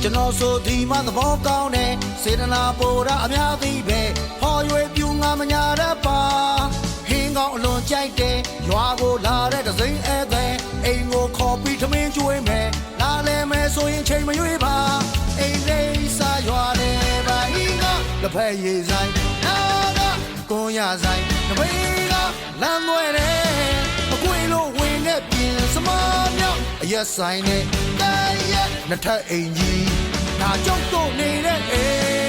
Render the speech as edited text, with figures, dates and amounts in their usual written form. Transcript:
ကျွန်တော်ဆိုဒီမှသဘောကောင်းတယ်စေတနာပေါ်တာအများကြီးပဲဟော်ရွယ်ပြူငါမညာတတ်ပါဟင်းကောင်းအလွန်ကြိုက်တယ်ရွာကိုလာတဲ့ဒစိမ့်ဧည့်သည်အိမ်ကိုခေါ်ပြီးထမင်းကျွေးမယ်လာလဲမယ်ဆိုရင်ချိန်မရွေးပါအိမ်လေးစားရွာတယ်ပါဟင်းကလက်ဖက်ရည်ဆိုင်နာကကွန်ရဆိုင်တပိကလမ်းသွဲတယ်အကွေလို့ဝင်တဲ့ပြင်စမားမြောက်အရက်ဆိုင်နဲ့တရက်နှစ်ထပ်အိမ်ကြီးဒါကြောင့်တို့နေတဲ့အိမ်